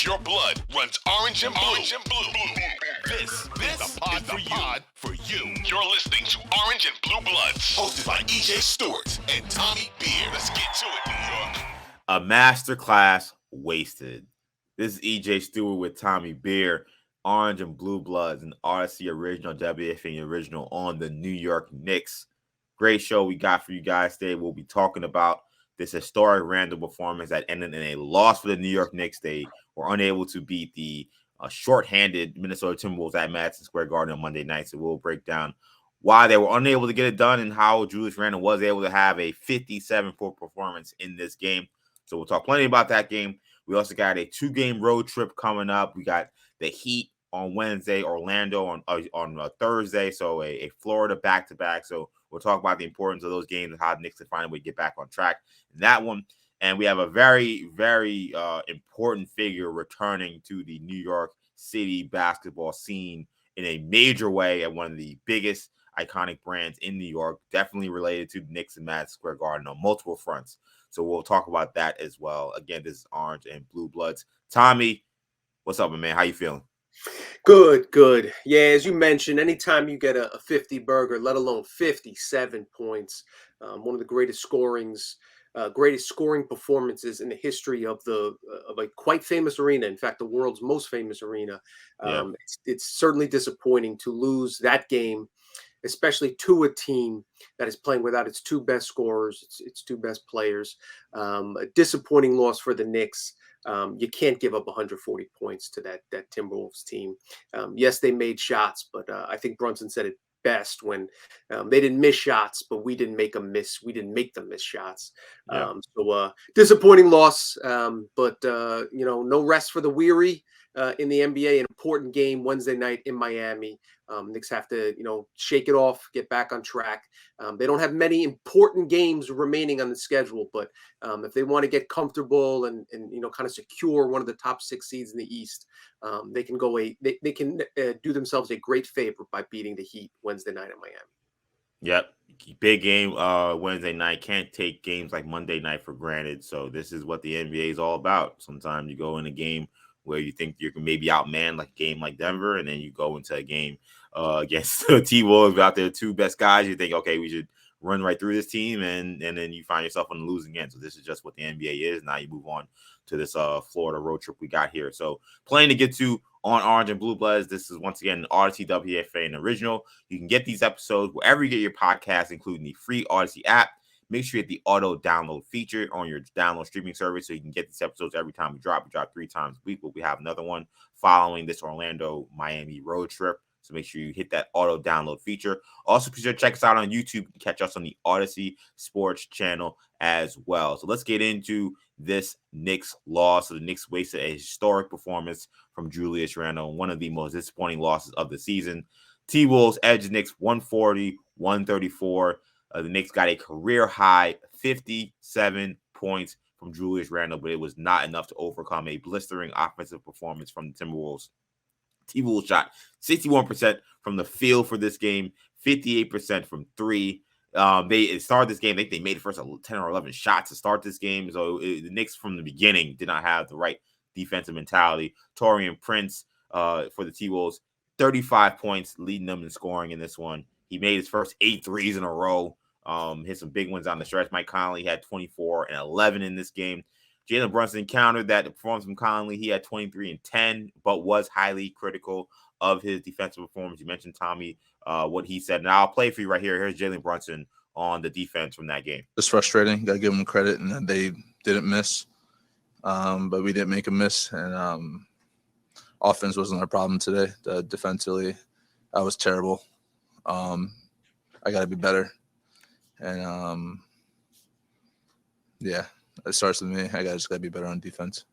If your blood runs orange and blue, this is the pod for you. You're listening to Orange and Blue Bloods, hosted by EJ Stewart and Tommy Beer. Let's get to it, New York. A masterclass wasted. This is EJ Stewart with Tommy Beer, Orange and Blue Bloods, an Audacy original, WFA original on the New York Knicks. Great show we got for you guys today. We'll be talking about this historic Randle performance that ended in a loss for the New York Knicks. They were unable to beat the shorthanded Minnesota Timberwolves at Madison Square Garden on Monday night. So we'll break down why they were unable to get it done and how Julius Randle was able to have a 57-4 performance in this game. So we'll talk plenty about that game. We also got a 2-game road trip coming up. We got the Heat on Wednesday, Orlando on Thursday. So a Florida back-to-back. So we'll talk about the importance of those games and how the Knicks can find a way to get back on track in that one. And we have a very, very important figure returning to the New York City basketball scene in a major way at one of the biggest iconic brands in New York, definitely related to the Knicks and Madison Square Garden on multiple fronts. So we'll talk about that as well. Again, this is Orange and Blue Bloods. Tommy, what's up, man? How you feeling? Good. Yeah, as you mentioned, anytime you get a 50 burger, let alone 57 points, one of the greatest scoring performances in the history of a quite famous arena. In fact, the world's most famous arena. It's certainly disappointing to lose that game, especially to a team that is playing without its two best scorers, its two best players. A disappointing loss for the Knicks. You can't give up 140 points to that Timberwolves team. Yes, they made shots, but I think Brunson said it best when they didn't miss shots, but we didn't make them miss. We didn't make them miss shots. So disappointing loss, but no rest for the weary in the NBA. An important game Wednesday night in Miami. Knicks have to, shake it off, get back on track. They don't have many important games remaining on the schedule, but if they want to get comfortable and kind of secure one of the top 6 seeds in the East, they can they can do themselves a great favor by beating the Heat Wednesday night in Miami. Yep. Big game Wednesday night. Can't take games like Monday night for granted. So this is what the NBA is all about. Sometimes you go in a game where you think you can maybe outman like a game like Denver, and then you go into a game against the T-Wolves out there, 2 best guys. You think, okay, we should run right through this team, and then you find yourself on the losing end. So this is just what the NBA is. Now you move on to this Florida road trip we got here. So plenty to get to on Orange and Blue Bloods. This is once again an Audacy WFA and original. You can get these episodes wherever you get your podcasts, including the free Audacy app. Make sure you hit the auto download feature on your download streaming service so you can get these episodes every time we drop. We drop 3 times a week, but we have another one following this Orlando-Miami road trip. So make sure you hit that auto download feature. Also, be sure to check us out on YouTube and catch us on the Audacy Sports channel as well. So let's get into this Knicks loss. So the Knicks wasted a historic performance from Julius Randle, one of the most disappointing losses of the season. T-Wolves edged the Knicks 140-134. The Knicks got a career-high 57 points from Julius Randle, but it was not enough to overcome a blistering offensive performance from the Timberwolves. T-Wolves shot 61% from the field for this game, 58% from 3. They started this game. I think they made the first 10 or 11 shots to start this game. So the Knicks from the beginning did not have the right defensive mentality. Taurean Prince for the T-Wolves, 35 points, leading them in scoring in this one. He made his first 8 threes in a row. Hit some big ones on the stretch. Mike Conley had 24 and 11 in this game. Jalen Brunson countered that performance from Conley. He had 23 and 10, but was highly critical of his defensive performance. You mentioned, Tommy, what he said. Now I'll play for you right here. Here's Jalen Brunson on the defense from that game. It's frustrating. Got to give them credit, and they didn't miss, but we didn't make a miss. And offense wasn't our problem today. Defensively, I was terrible. I got to be better. And, it starts with me. I just got to be better on defense.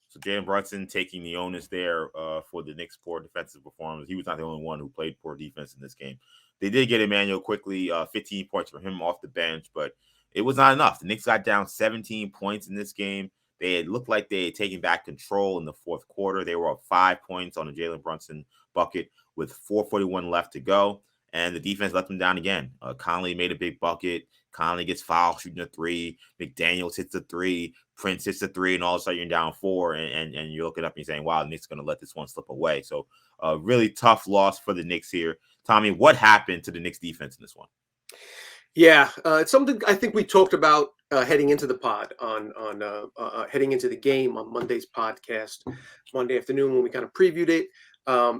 So Jalen Brunson taking the onus there for the Knicks' poor defensive performance. He was not the only one who played poor defense in this game. They did get Emmanuel quickly, 15 points for him off the bench, but it was not enough. The Knicks got down 17 points in this game. They had looked like they had taken back control in the fourth quarter. They were up 5 points on a Jalen Brunson bucket with 4:41 left to go. and the defense let them down again. Conley made a big bucket. Conley gets fouled shooting a three. McDaniels hits a three. Prince hits a three, and all of a sudden you're down four, and you're looking up and you're saying, wow, the Knicks are going to let this one slip away. So a really tough loss for the Knicks here. Tommy, what happened to the Knicks defense in this one? Yeah, it's something I think we talked about heading into the pod on heading into the game on Monday's podcast, Monday afternoon when we kind of previewed it.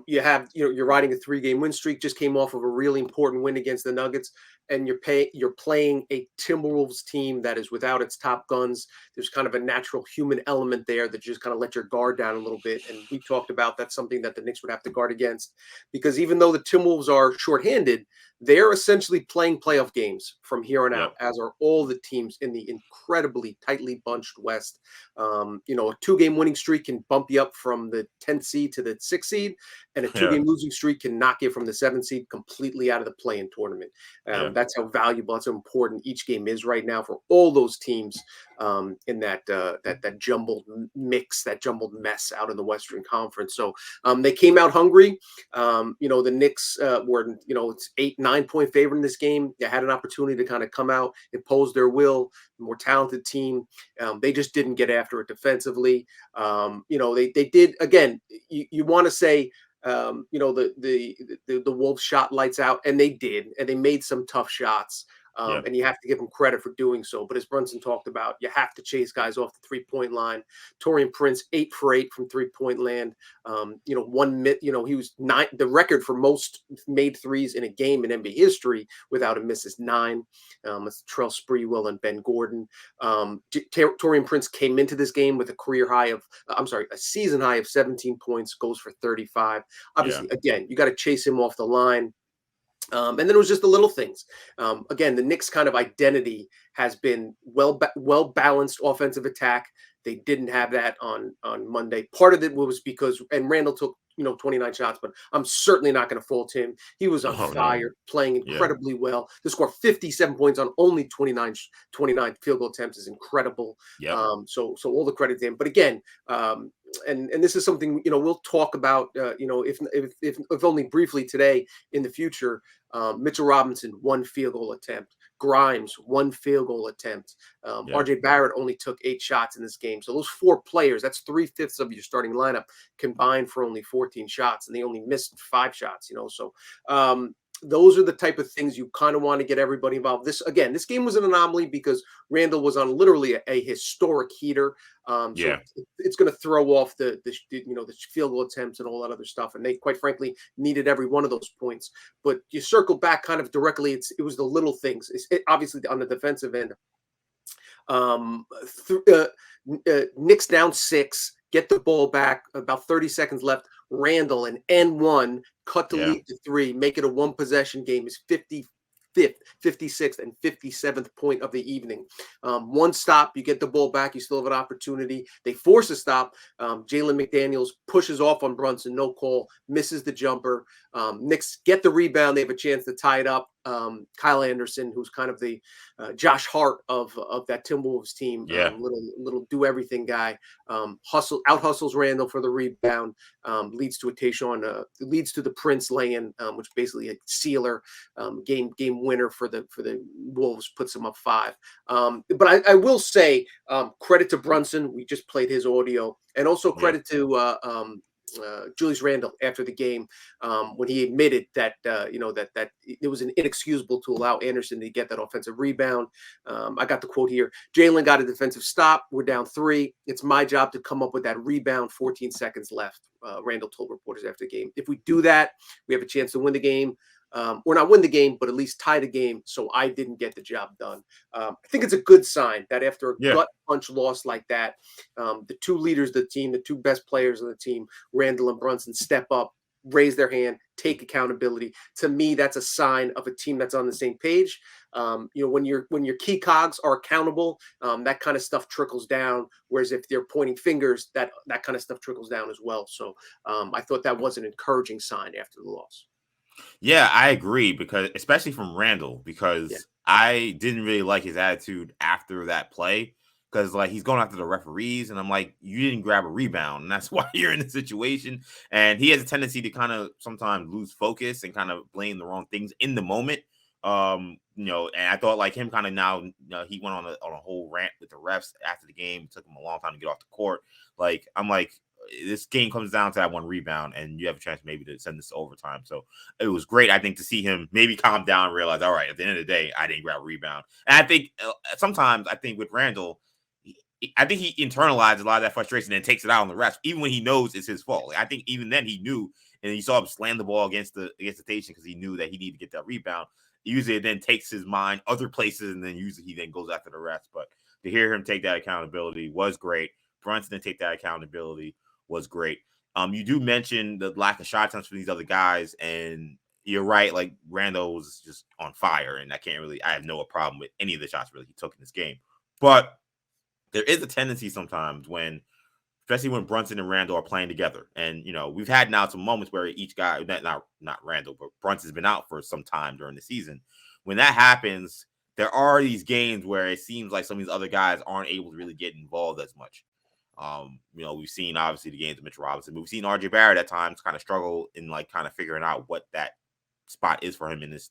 You're riding a 3-game win streak, just came off of a really important win against the Nuggets, and you're playing a Timberwolves team that is without its top guns. There's kind of a natural human element there that just kind of let your guard down a little bit. And we talked about that's something that the Knicks would have to guard against, because even though the Timberwolves are shorthanded, they're essentially playing playoff games from here on out, as are all the teams in the incredibly tightly bunched West. A 2-game winning streak can bump you up from the 10th seed to the 6th seed, and a 2-game losing streak can knock you from the 7th seed completely out of the play-in tournament. That's how valuable, that's how important each game is right now for all those teams in that jumbled mix, that jumbled mess out in the Western Conference. So they came out hungry. The Knicks were, it's 8-9 point favorite in this game. They had an opportunity to kind of come out, impose their will. More talented team. They just didn't get after it defensively. They did, again, you want to say, the Wolves shot lights out, and they did, and they made some tough shots. And you have to give them credit for doing so. But as Brunson talked about, you have to chase guys off the 3-point line. Taurean Prince 8 for 8 from 3-point land. He was 9. The record for most made threes in a game in NBA history without a miss is 9. It's Terrell Sprewell and Ben Gordon. Taurean Prince came into this game with a season high of 17 points, goes for 35. Obviously, again, you got to chase him off the line. And then it was just the little things. Again, the Knicks' kind of identity has been well balanced offensive attack. They didn't have that on Monday. Part of it was because, and Randle took 29 shots, but I'm certainly not going to fault him. He was on fire, playing incredibly well. To score 57 points on only 29 field goal attempts is incredible. So all the credit to him. But again, and this is something we'll talk about. If only briefly today. In the future, Mitchell Robinson 1 field goal attempt. Grimes 1 field goal attempt. RJ Barrett only took 8 shots in this game. So those 4 players, that's 3/5 of your starting lineup combined for only 14 shots, and they only missed 5 shots. So those are the type of things you kind of want to get everybody involved. This game was an anomaly because Randle was on literally a historic heater. So it's going to throw off the field goal attempts and all that other stuff. And they, quite frankly, needed every one of those points. But you circle back kind of directly. It was the little things. Obviously, on the defensive end, Knicks down 6. Get the ball back, about 30 seconds left. Randle, an N1, cut the lead to 3, make it a 1-possession game, is 55th, 56th, and 57th point of the evening. One stop, you get the ball back, you still have an opportunity. They force a stop. Jalen McDaniels pushes off on Brunson, no call, misses the jumper. Knicks get the rebound. They have a chance to tie it up. Kyle Anderson, who's kind of the Josh Hart of that Timberwolves team, little do everything guy, out hustles Randle for the rebound, leads to leads to the Prince lay-in, which basically a sealer, game winner for the Wolves, puts them up 5. But I will say credit to Brunson. We just played his audio, and also credit to Julius Randle after the game, when he admitted that that it was inexcusable to allow Anderson to get that offensive rebound. I got the quote here: "Jalen got a defensive stop. We're down 3. It's my job to come up with that rebound. 14 seconds left." Randle told reporters after the game. If we do that, we have a chance to win the game. Or not win the game, but at least tie the game. So I didn't get the job done. I think it's a good sign that after a gut punch loss like that, the 2 leaders of the team, the 2 best players of the team, Randle and Brunson, step up, raise their hand, take accountability. To me, that's a sign of a team that's on the same page. When your key cogs are accountable, that kind of stuff trickles down. Whereas if they're pointing fingers, that kind of stuff trickles down as well. So I thought that was an encouraging sign after the loss. Yeah, I agree, because especially from Randle, because I didn't really like his attitude after that play, because like he's going after the referees, and I'm like, you didn't grab a rebound, and that's why you're in this situation. And he has a tendency to kind of sometimes lose focus and kind of blame the wrong things in the moment. You know, and I thought like him kind of now, you know, he went on a whole rant with the refs after the game. It took him a long time to get off the court. Like I'm like, this game comes down to that one rebound, and you have a chance maybe to send this to overtime. So it was great, I think, to see him maybe calm down and realize, all right, at the end of the day, I didn't grab a rebound. And I think sometimes I think with Randle, I think he internalized a lot of that frustration and takes it out on the refs, even when he knows it's his fault. Like, I think even then he knew, and you saw him slam the ball against the station because he knew that he needed to get that rebound. Usually it then takes his mind other places, and then usually he then goes after the refs. But to hear him take that accountability was great. Brunson to take that accountability was great. You do mention the lack of shot attempts for these other guys, and you're right. Like Randle was just on fire, and I have no problem with any of the shots really he took in this game. But there is a tendency sometimes especially when Brunson and Randle are playing together. And, you know, we've had now some moments where each guy, not Randle, but Brunson's been out for some time during the season. When that happens, there are these games where it seems like some of these other guys aren't able to really get involved as much. You know, we've seen obviously the games of Mitchell Robinson, but we've seen RJ Barrett at times kind of struggle in like kind of figuring out what that spot is for him in his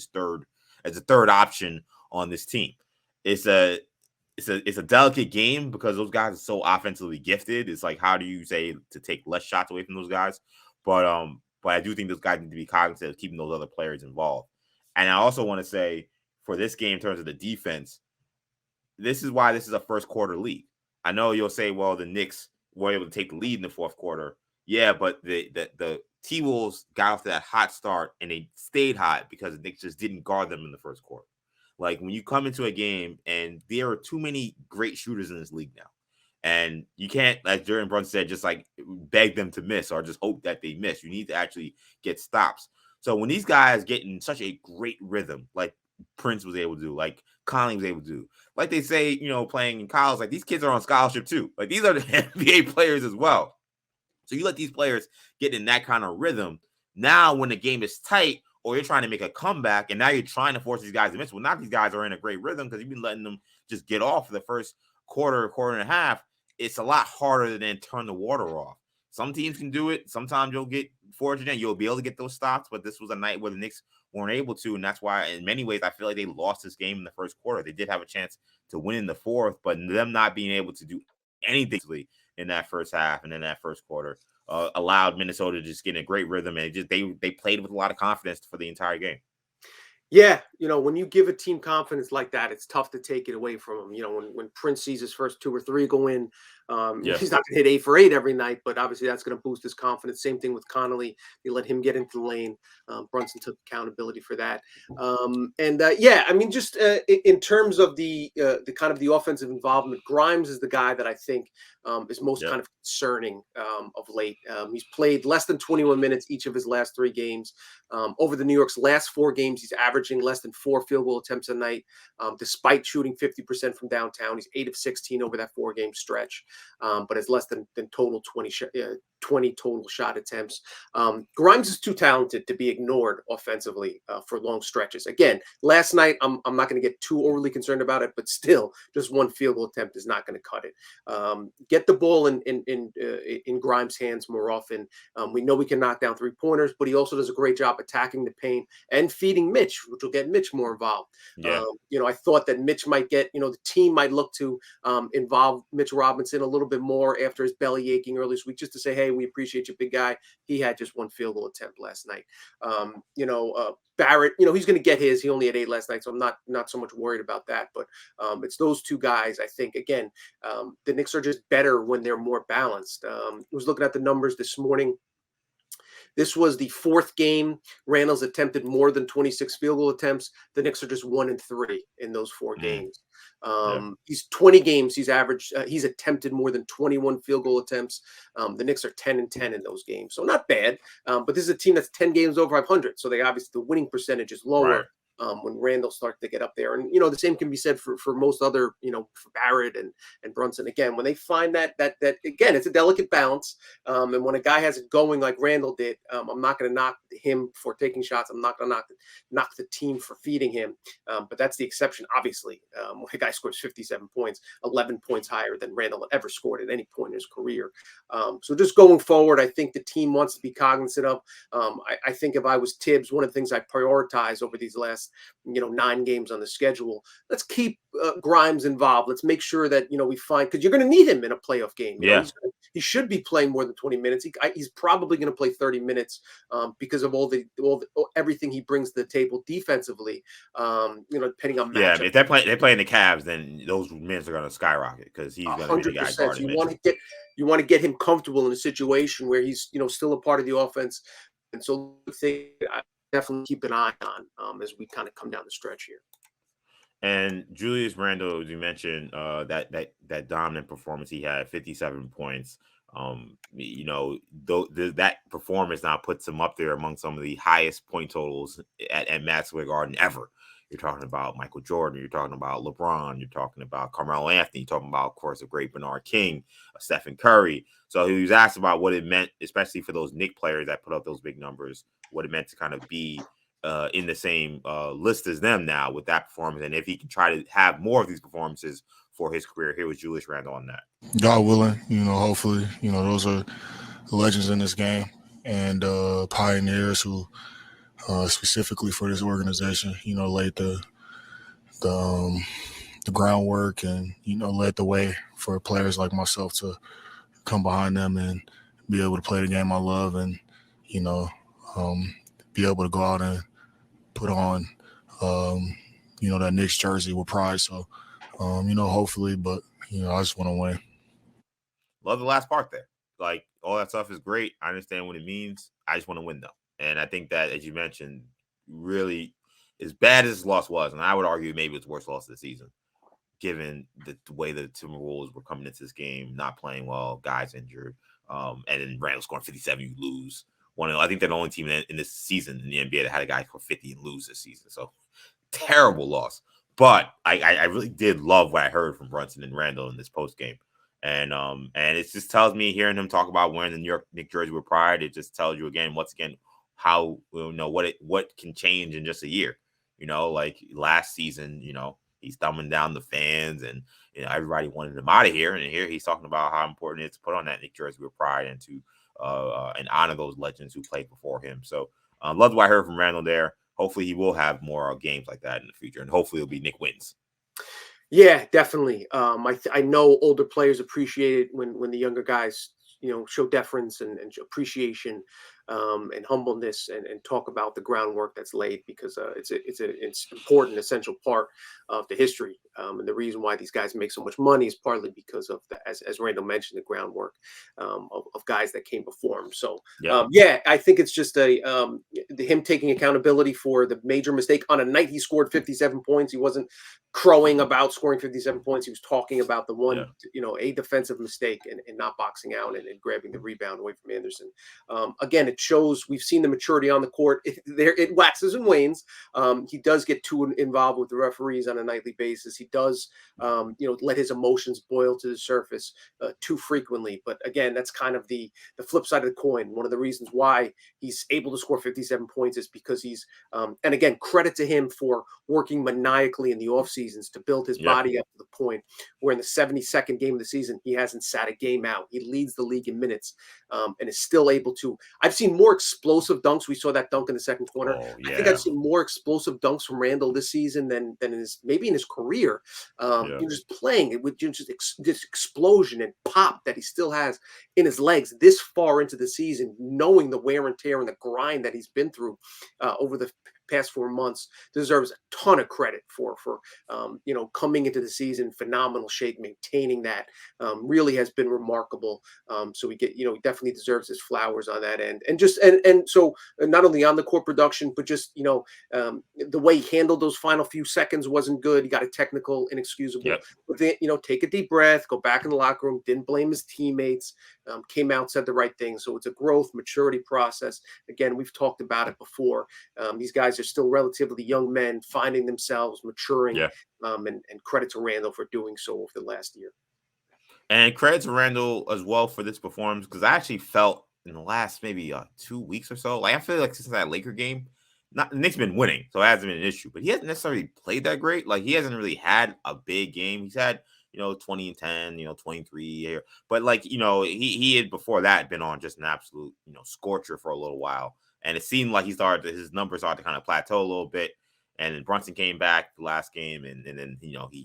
third option on this team. It's a delicate game because those guys are so offensively gifted. It's like, how do you say to take less shots away from those guys? But I do think those guys need to be cognizant of keeping those other players involved. And I also want to say for this game, in terms of the defense, this is why this is a first quarter league. I know you'll say, well, the Knicks were able to take the lead in the fourth quarter. Yeah, but the T-Wolves got off to that hot start, and they stayed hot because the Knicks just didn't guard them in the first quarter. Like when you come into a game and there are too many great shooters in this league now, and you can't, like Jordan Brunson said, just like beg them to miss or just hope that they miss. You need to actually get stops. So when these guys get in such a great rhythm, like Prince was able to do, like Conley was able to do, like they say, you know, playing in college, like these kids are on scholarship too. Like these are the NBA players as well. So you let these players get in that kind of rhythm. Now when the game is tight, or you're trying to make a comeback, and now you're trying to force these guys to miss. Well, now these guys are in a great rhythm because you've been letting them just get off for the first quarter and a half. It's a lot harder than turn the water off. Some teams can do it. Sometimes you'll get fortunate and you'll be able to get those stops, but this was a night where the Knicks weren't able to, and that's why, in many ways, I feel like they lost this game in the first quarter. They did have a chance to win in the fourth, but them not being able to do anything in that first half and in that first quarter allowed Minnesota to just get in a great rhythm, and they played with a lot of confidence for the entire game. Yeah, you know, when you give a team confidence like that, it's tough to take it away from them. You know, when Prince sees his first 2 or 3 go in, he's not going to hit 8 for 8 every night, but obviously that's going to boost his confidence. Same thing with Connolly. They let him get into the lane. Brunson took accountability for that. Yeah, I mean, just in terms of the kind of the offensive involvement, Grimes is the guy that I think is most kind of concerning of late. He's played less than 21 minutes each of his last 3 games. Over the New York's last 4 games, he's averaging less than 4 field goal attempts a night, despite shooting 50% from downtown. He's 8 of 16 over that 4-game stretch, but has less than total 20 total shot attempts. Grimes is too talented to be ignored offensively for long stretches. Again, last night, I'm not going to get too overly concerned about it, but still, just 1 field goal attempt is not going to cut it. Get the ball in Grimes' hands more often. We know we can knock down 3-pointers, but he also does a great job attacking the paint and feeding Mitch, which will get Mitch more involved. Yeah. You know, I thought that Mitch might get, you know, the team might look to involve Mitch Robinson a little bit more after his belly aching early this week, just to say, hey, we appreciate you, big guy. He had just 1 field goal attempt last night. Barrett, you know, he's going to get his. He only had 8 last night, so I'm not so much worried about that. But it's those 2 guys, I think. Again, the Knicks are just better when they're more balanced. I was looking at the numbers this morning. This was the 4th game Randle's attempted more than 26 field goal attempts. The Knicks are just 1-3 in those 4 games. He's 20 games. He's attempted more than 21 field goal attempts. The Knicks are 10-10 in those games, so not bad. But this is a team that's 10 games over 500, so they obviously the winning percentage is lower. when Randle starts to get up there. And the same can be said for most other, for Barrett and Brunson. Again, when they find that again, it's a delicate balance. And when a guy has it going like Randle did, I'm not going to knock him for taking shots. I'm not going to knock the team for feeding him. But that's the exception, obviously. When a guy scores 57 points, 11 points higher than Randle ever scored at any point in his career. So just going forward, I think the team wants to be cognizant of. I think if I was Tibbs, one of the things I prioritize over these last 9 games on the schedule, let's keep Grimes involved. Let's make sure that we find, because you're going to need him in a playoff game. He should be playing more than 20 minutes. He's probably going to play 30 minutes because of everything he brings to the table defensively. Depending on matchup. Yeah, if they're playing the Cavs, then those minutes are going to skyrocket because he's going to be the guy guarding. You want to get him comfortable in a situation where he's still a part of the offense, and so I definitely keep an eye on as we kind of come down the stretch here. And Julius Randle, as you mentioned, that dominant performance he had, 57 points. That performance now puts him up there among some of the highest point totals at Madison Square Garden ever. You're talking about Michael Jordan. You're talking about LeBron. You're talking about Carmelo Anthony. You're talking about, of course, the great Bernard King, Stephen Curry. So he was asked about what it meant, especially for those Knicks players that put up those big numbers, what it meant to kind of be in the same list as them now with that performance, and if he can try to have more of these performances for his career. Here was Julius Randle on that. God willing, hopefully, those are legends in this game and pioneers who specifically for this organization, laid the groundwork and, led the way for players like myself to come behind them and be able to play the game I love and, be able to go out and put on, that Knicks jersey with pride. So, hopefully, but, I just want to win. Love the last part there. Like, all that stuff is great. I understand what it means. I just want to win, though. And I think that, as you mentioned, really, as bad as this loss was, and I would argue maybe it's the worst loss of the season, given the way the Timberwolves were coming into this game, not playing well, guys injured, and then Randle scoring 57, you lose. I think they're the only team in this season in the NBA that had a guy score 50 and lose this season. So terrible loss. But I really did love what I heard from Brunson and Randle in this post game. And it just tells me, hearing him talk about wearing the New York Knicks jersey with pride, it just tells you once again, how what can change in just a year. Like last season, he's dumbing down the fans and everybody wanted him out of here. And here he's talking about how important it is to put on that Knicks jersey with pride and to and honor those legends who played before him. So loved what I heard from Randle there. Hopefully he will have more games like that in the future, and hopefully it'll be Knick wins. Yeah, definitely. I know older players appreciate it when the younger guys, show deference and appreciation and humbleness and talk about the groundwork that's laid, because it's an important, essential part of the history. And the reason why these guys make so much money is partly because of as Randle mentioned, the groundwork of guys that came before him. So I think it's just him taking accountability for the major mistake on a night he scored 57 points. He wasn't crowing about scoring 57 points. He was talking about the one, a defensive mistake and not boxing out and grabbing the rebound away from Anderson. Again, it shows we've seen the maturity on the court. It waxes and wanes. He does get too involved with the referees on a nightly basis. He does, let his emotions boil to the surface too frequently. But again, that's kind of the flip side of the coin. One of the reasons why he's able to score 57 points is because he's, and again, credit to him for working maniacally in the off seasons to build his body up to the point where in the 72nd game of the season, he hasn't sat a game out. He leads the league in minutes and is still able to. I've seen more explosive dunks. We saw that dunk in the second quarter. I think I've seen more explosive dunks from Randle this season than in his career. Just playing it with just this explosion and pop that he still has in his legs this far into the season, knowing the wear and tear and the grind that he's been through over the past 4 months, deserves a ton of credit for coming into the season, phenomenal shape, maintaining that really has been remarkable. So we get, he definitely deserves his flowers on that end. And so not only on the court production, but just, the way he handled those final few seconds wasn't good. He got a technical, inexcusable, but then, take a deep breath, go back in the locker room, didn't blame his teammates, came out, said the right thing. So it's a growth, maturity process. Again, we've talked about it before. These guys are still relatively young men, finding themselves, maturing, and credit to Randle for doing so over the last year. And credit to Randle as well for this performance, because I actually felt in the last maybe 2 weeks or so, like I feel like since that Laker game, Nick's been winning, so it hasn't been an issue. But he hasn't necessarily played that great. Like he hasn't really had a big game. He's had 20 and 10, 23 here. But like he had before that been on just an absolute scorcher for a little while, and it seemed like his numbers started to kind of plateau a little bit. And then Brunson came back the last game, and then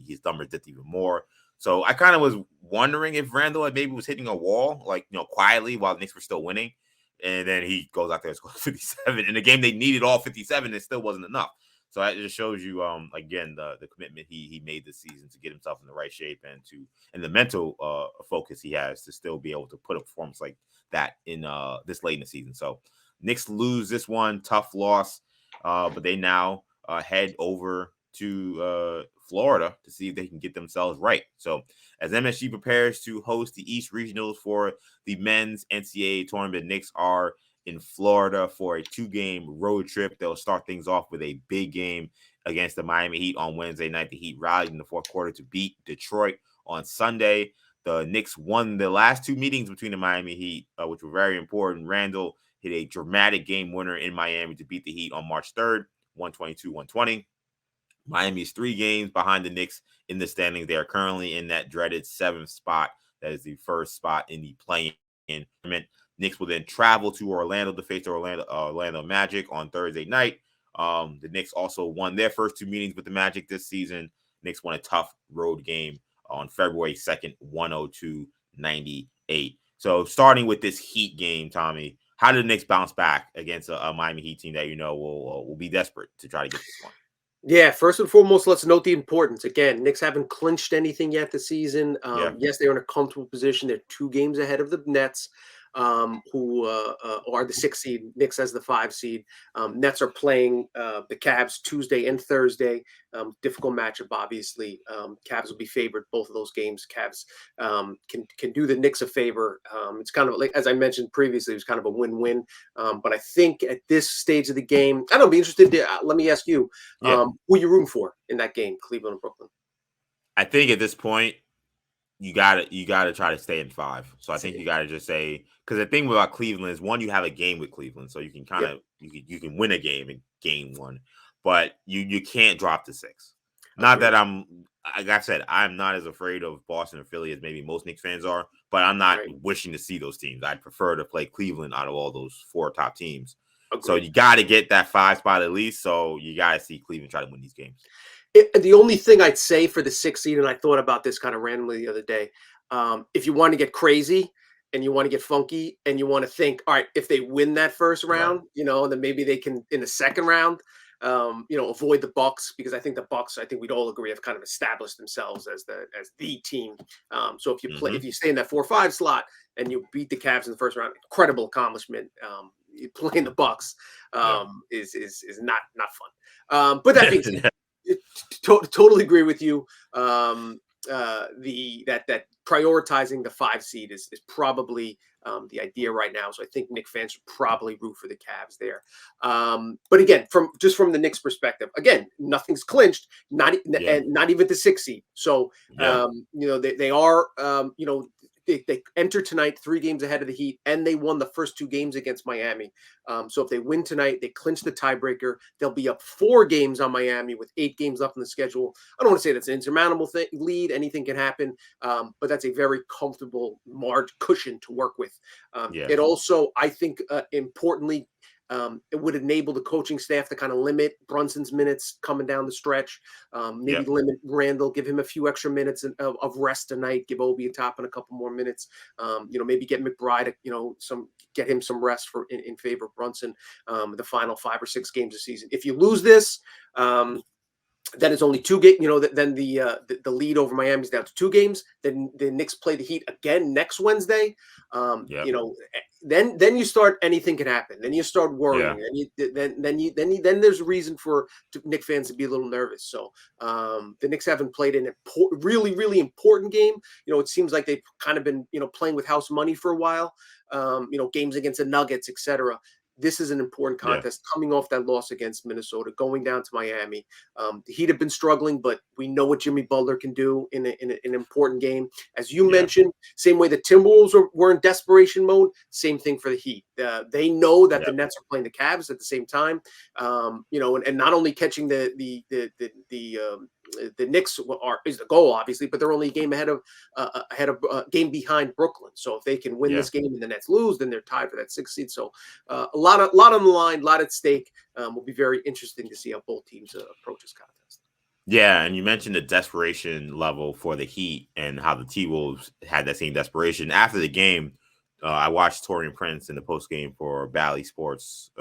his numbers dipped even more. So I kind of was wondering if Randle maybe was hitting a wall, like quietly while the Knicks were still winning. And then he goes out there and scores 57. In a game they needed all 57, it still wasn't enough. So that just shows you, again, the commitment he made this season to get himself in the right shape and the mental focus he has to still be able to put a performance like that in this late in the season. So Knicks lose this one, tough loss, but they now head over to Florida to see if they can get themselves right. So as MSG prepares to host the East Regionals for the men's NCAA tournament, Knicks are in Florida for a 2-game road trip. They'll start things off with a big game against the Miami Heat on Wednesday night. The Heat rallied in the fourth quarter to beat Detroit on Sunday. The Knicks won the last 2 meetings between the Miami Heat, which were very important. Randle hit a dramatic game winner in Miami to beat the Heat on March 3rd, 122-120. Miami is 3 games behind the Knicks in the standings. They are currently in that dreaded 7th spot. That is the first spot in the play-in tournament. Knicks will then travel to Orlando to face the Orlando Magic on Thursday night. The Knicks also won their first 2 meetings with the Magic this season. Knicks won a tough road game on February 2nd, 102-98. So starting with this Heat game, Tommy, how did the Knicks bounce back against a Miami Heat team that will be desperate to try to get this one? Yeah, first and foremost, let's note the importance. Again, Knicks haven't clinched anything yet this season. Yes, they're in a comfortable position. They're 2 games ahead of the Nets, who are the 6 seed, Knicks as the 5 seed. Nets are playing the Cavs Tuesday and Thursday. Difficult matchup, obviously. Cavs will be favored both of those games. Cavs can do the Knicks a favor. It's kind of like, as I mentioned previously, it was kind of a win-win. But I think at this stage of the game, I don't be interested. Let me ask you, who are you rooting for in that game, Cleveland and Brooklyn? I think at this point, you gotta try to stay in 5. So I think you gotta just say, because the thing about Cleveland is, one, you have a game with Cleveland, so you can kind of you can win a game and gain 1, but you can't drop to 6. Not that like I said, I'm not as afraid of Boston or Philly as maybe most Knicks fans are, but I'm not wishing to see those teams. I'd prefer to play Cleveland out of all those 4 top teams. Agreed. So you got to get that 5 spot at least. So you got to see Cleveland try to win these games. The only thing I'd say for the 6th seed, and I thought about this kind of randomly the other day, if you want to get crazy and you want to get funky and you want to think, all right, if they win that first round, then maybe they can in the second round, avoid the Bucks, because I think the Bucks, I think we'd all agree, have kind of established themselves as the team. So if you if you stay in that 4-5 slot and you beat the Cavs in the first round, incredible accomplishment. Playing the Bucks is not fun. But that being said, totally agree with you. That prioritizing the 5 seed is probably the idea right now. So I think Knicks fans should probably root for the Cavs there. But again, from the Knicks perspective, again, nothing's clinched, not even the 6 seed. So they are they enter tonight 3 games ahead of the Heat, and they won the first 2 games against Miami. So if they win tonight, they clinch the tiebreaker. They'll be up 4 games on Miami with 8 games left in the schedule. I don't want to say that's an insurmountable lead. Anything can happen, but that's a very comfortable cushion to work with. It also, I think, importantly, it would enable the coaching staff to kind of limit Brunson's minutes coming down the stretch. Maybe limit Randle, give him a few extra minutes of rest tonight. Give Obi and Toppin a couple more minutes. Maybe get McBride, get him some rest in favor of Brunson. The final 5 or 6 games of the season. If you lose this, Then it's only 2 games. Then the lead over Miami is down to 2 games. Then the Knicks play the Heat again next Wednesday. Yep. Then you start, anything can happen. Then you start worrying. Then there's a reason for Knicks fans to be a little nervous. So the Knicks haven't played an really, really important game. It seems like they've kind of been playing with house money for a while. Games against the Nuggets, etc. This is an important contest, coming off that loss against Minnesota, going down to Miami. The Heat have been struggling, but we know what Jimmy Butler can do in an important game. As you mentioned, same way the Timberwolves were in desperation mode, same thing for the Heat. They know that the Nets are playing the Cavs at the same time, and not only catching the Knicks is the goal, obviously, but they're only a game ahead of game behind Brooklyn. So if they can win this game and the Nets lose, then they're tied for that 6th seed. So a lot on the line, a lot at stake. Will be very interesting to see how both teams approach this contest. Yeah, and you mentioned the desperation level for the Heat and how the T-Wolves had that same desperation. After the game, I watched Torian Prince in the post game for Bally Sports,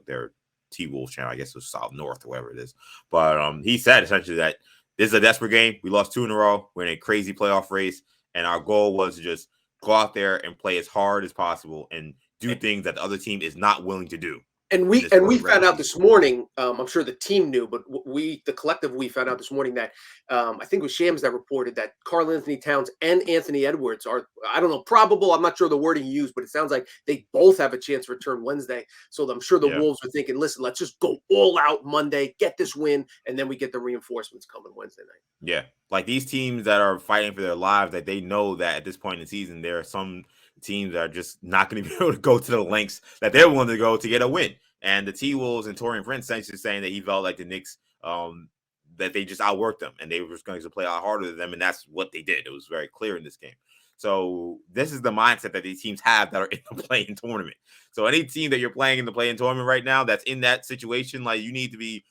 their T-Wolves channel. I guess it was South North or whatever it is. But he said essentially that this is a desperate game. We lost 2 in a row. We're in a crazy playoff race. And our goal was to just go out there and play as hard as possible and do things that the other team is not willing to do. And we found out this morning, I'm sure the team knew, but the collective, we found out this morning that I think it was Shams that reported that Karl Anthony Towns and Anthony Edwards are, I don't know, probable. I'm not sure the wording you used, but it sounds like they both have a chance to return Wednesday. So I'm sure the Wolves are thinking, listen, let's just go all out Monday, get this win, and then we get the reinforcements coming Wednesday night. Yeah. Like these teams that are fighting for their lives, that they know that at this point in the season, there are some teams that are just not going to be able to go to the lengths that they're willing to go to get a win. And the T-Wolves and Torian Prince essentially saying that he felt like the Knicks, that they just outworked them and they were just going to play a lot harder than them. And that's what they did. It was very clear in this game. So this is the mindset that these teams have that are in the play-in tournament. So any team that you're playing in the play-in tournament right now that's in that situation, like you need to be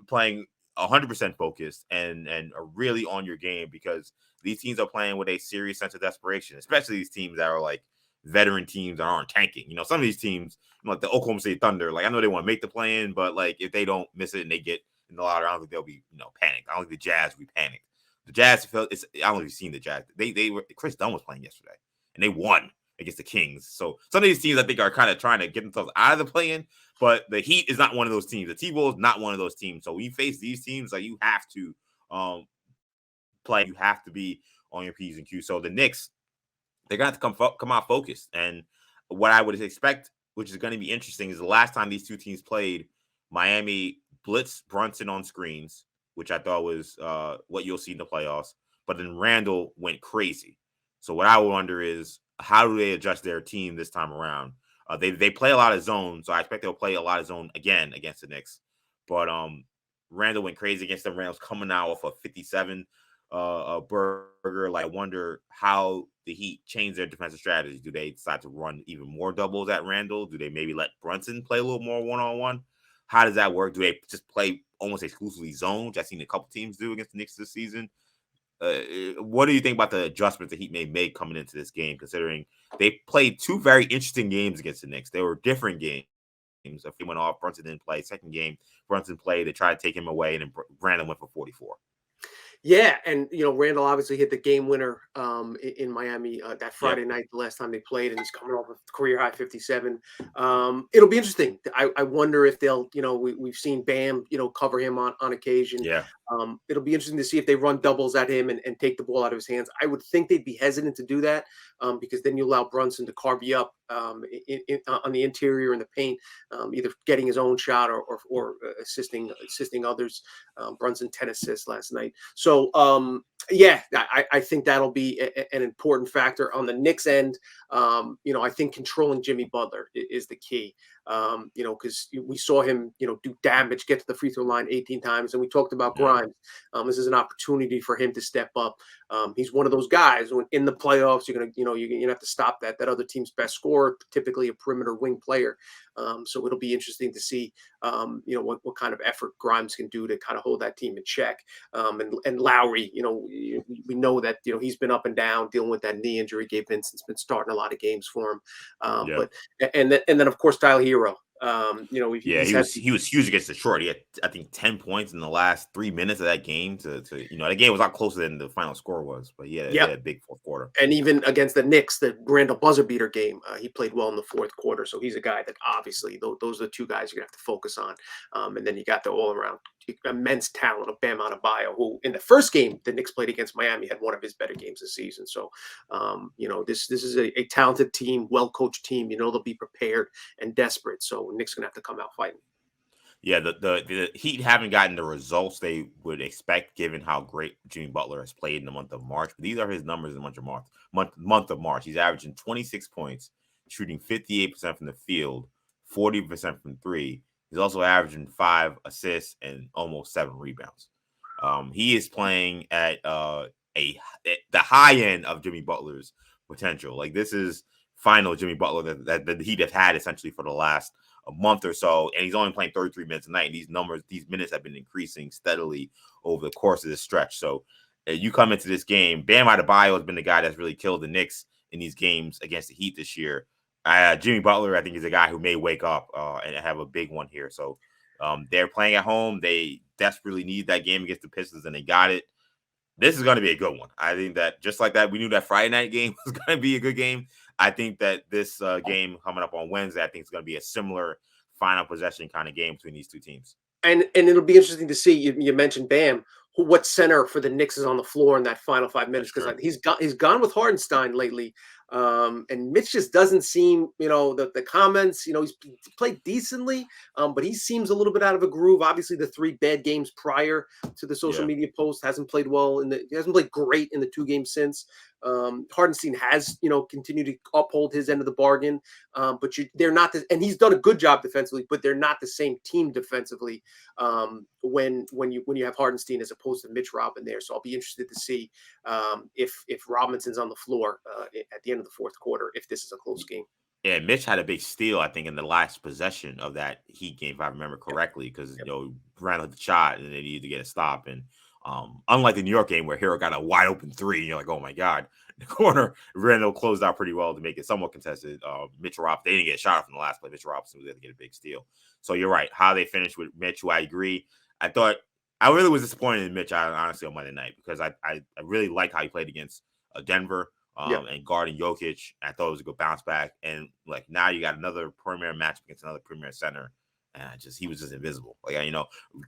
playing 100% focused and are really on your game, because these teams are playing with a serious sense of desperation, especially these teams that are like veteran teams that aren't tanking. Some of these teams, like the Oklahoma City Thunder, like I know they want to make the play-in, but like if they don't miss it and they get in the lottery, I don't think they'll be panicked. I don't think the Jazz will be panicked. The Jazz I don't know if you've seen the Jazz. They were, Chris Dunn was playing yesterday and they won against the Kings. So some of these teams I think are kind of trying to get themselves out of the play-in, but the Heat is not one of those teams. The T-Wolves not one of those teams. So when you face these teams, like you have to play. You have to be on your P's and Q's. So the Knicks, they're going to have to come out focused. And what I would expect, which is going to be interesting, is the last time these two teams played, Miami blitzed Brunson on screens, which I thought was what you'll see in the playoffs. But then Randle went crazy. So what I wonder is, how do they adjust their team this time around? They play a lot of zone, so I expect they'll play a lot of zone again against the Knicks. But Randle went crazy against the Rams, coming out off a 57 burger. Like, I wonder how the Heat change their defensive strategy. Do they decide to run even more doubles at Randle? Do they maybe let Brunson play a little more one-on-one? How does that work? Do they just play almost exclusively zone, which I've seen a couple teams do against the Knicks this season? What do you think about the adjustments the Heat may make coming into this game, considering they played 2 very interesting games against the Knicks? They were different games. If he went off, Brunson didn't play. Second game, Brunson played. They tried to take him away, and then Brandon went for 44. Yeah, and Randle obviously hit the game winner in Miami that Friday night, the last time they played, and he's coming off a career high 57. It'll be interesting. I wonder if they'll, we've seen Bam, cover him on occasion. Yeah. It'll be interesting to see if they run doubles at him and take the ball out of his hands. I would think they'd be hesitant to do that because then you allow Brunson to carve you up on the interior in the paint, either getting his own shot or assisting others. Brunson 10 assists last night. So I think that'll be an important factor on the Knicks end. I think controlling Jimmy Butler is the key. Because we saw him, do damage, get to the free throw line 18 times, and we talked about Grimes. This is an opportunity for him to step up. He's one of those guys when in the playoffs, you're gonna have to stop that other team's best scorer, typically a perimeter wing player. So it'll be interesting to see, what kind of effort Grimes can do to kind of hold that team in check. And Lowry, we know that he's been up and down dealing with that knee injury. Gabe Vincent's been starting a lot of games for him. But then of course Tyler Hero. Yeah, he's had he was huge against Detroit. He had, I think, 10 points in the last 3 minutes of that game. That game was a lot closer than the final score was, but he had a big fourth quarter. And even against the Knicks, the Randle buzzer beater game, he played well in the fourth quarter. So he's a guy that obviously those are the two guys you're gonna have to focus on. And then you got the all around immense talent of Bam Adebayo, who in the first game the Knicks played against Miami had one of his better games this season. So this is a talented team, well coached team. They'll be prepared and desperate. So Knicks gonna have to come out fighting. Yeah, the Heat haven't gotten the results they would expect given how great Jimmy Butler has played in the month of March. But these are his numbers in the month of March. He's averaging 26 points, shooting 58% from the field, 40% from three. He's also averaging 5 assists and almost 7 rebounds. He is playing at the high end of Jimmy Butler's potential. Like, this is final Jimmy Butler that the Heat have had essentially for the last a month or so, and he's only playing 33 minutes a night. And these minutes have been increasing steadily over the course of this stretch. So you come into this game, Bam Adebayo has been the guy that's really killed the Knicks in these games against the Heat this year. Jimmy Butler, I think, is a guy who may wake up and have a big one here. So they're playing at home. They desperately need that game against the Pistons, and they got it. This is going to be a good one. I think that just like that, we knew that Friday night game was going to be a good game. I think that this game coming up on Wednesday, I think it's going to be a similar final possession kind of game between these two teams. And it'll be interesting to see. You mentioned Bam. What center for the Knicks is on the floor in that final 5 minutes? Because he's gone with Hardenstein lately, and Mitch just doesn't seem. The comments. He's played decently, but he seems a little bit out of a groove. Obviously, the 3 bad games prior to the social media post hasn't played well. He hasn't played great in the 2 games since. Hardenstein has, continued to uphold his end of the bargain, but they're not, and he's done a good job defensively, but they're not the same team defensively when you have Hardenstein as opposed to Mitch Robin there. So I'll be interested to see if Robinson's on the floor at the end of the fourth quarter, if this is a close game. Yeah, Mitch had a big steal, I think, in the last possession of that Heat game, if I remember correctly, because Randle hit the shot and they needed to get a stop. And unlike the New York game where Hero got a wide open 3, and you're like, oh my God, in the corner, Randle closed out pretty well to make it somewhat contested. Mitch Robinson, they didn't get a shot from the last play. Mitch Robinson was able to get a big steal. So you're right. How they finished with Mitch, who I agree. I really was disappointed in Mitch, honestly, on Monday night, because I really liked how he played against Denver. And guarding Jokic. I thought it was a good bounce back. And like now you got another premier match against another premier center. And he was just invisible. Like,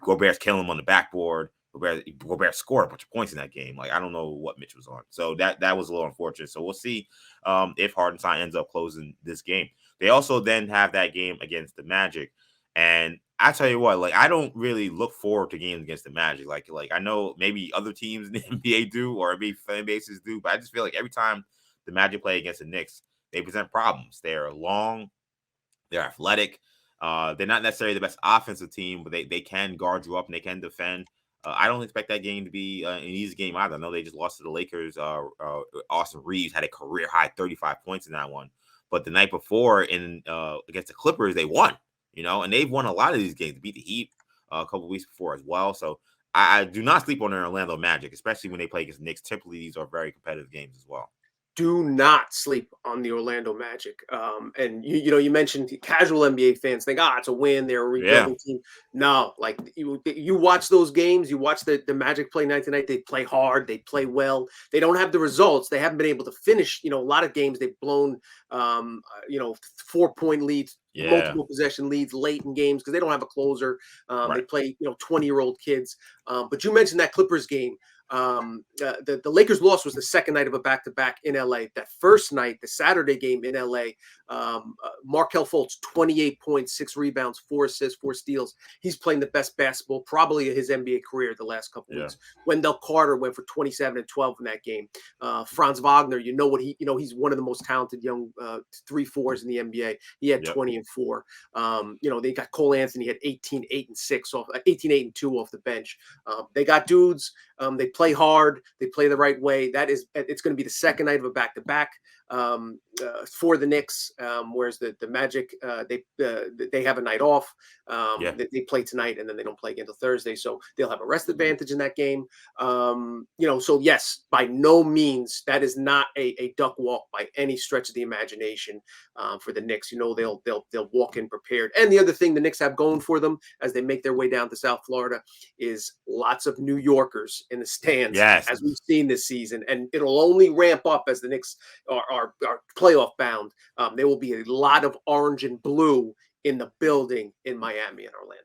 Gobert's killing him on the backboard. Gobert scored a bunch of points in that game. Like, I don't know what Mitch was on. So that was a little unfortunate. So we'll see if Hardenstein ends up closing this game. They also then have that game against the Magic. And I tell you what, like, I don't really look forward to games against the Magic. Like I know maybe other teams in the NBA do, or maybe fan bases do, but I just feel like every time the Magic play against the Knicks, they present problems. They're long, they're athletic. They're not necessarily the best offensive team, but they can guard you up and they can defend. I don't expect that game to be an easy game either. I know they just lost to the Lakers. Austin Reeves had a career high 35 points in that one. But the night before against the Clippers, they won. And they've won a lot of these games. They beat the Heat a couple of weeks before as well. So I do not sleep on their Orlando Magic, especially when they play against the Knicks. Typically, these are very competitive games as well. Do not sleep on the Orlando Magic. And you mentioned casual NBA fans think, it's a win. They're a rebuilding team. No, like you watch those games, you watch the Magic play night to night. They play hard, they play well. They don't have the results. They haven't been able to finish. A lot of games they've blown 4-point leads, multiple possession leads late in games because they don't have a closer. They play 20-year-old kids. But you mentioned that Clippers game. The Lakers loss was the second night of a back-to-back in LA. That first night, the Saturday game in LA, Markelle Fultz, 28 points, 6 rebounds, 4 assists, 4 steals. He's playing the best basketball probably of his NBA career the last couple weeks. Wendell Carter went for 27 and 12 in that game. Franz Wagner, he's one of the most talented young 3-4s in the NBA. He had 20 and 4. They got Cole Anthony had 18, 8 and 6 off 18, 8 and 2 off the bench. They got dudes. They play hard. They play the right way. It's going to be the second night of a back-to-back. for the Knicks, whereas the Magic, they have a night off. They play tonight and then they don't play again until Thursday, so they'll have a rest advantage in that game. So yes, by no means that is not a duck walk by any stretch of the imagination for the Knicks. They'll walk in prepared. And the other thing the Knicks have going for them as they make their way down to South Florida is lots of New Yorkers in the stands, as we've seen this season, and it'll only ramp up as the Knicks are playoff bound. There will be a lot of orange and blue in the building in Miami and Orlando.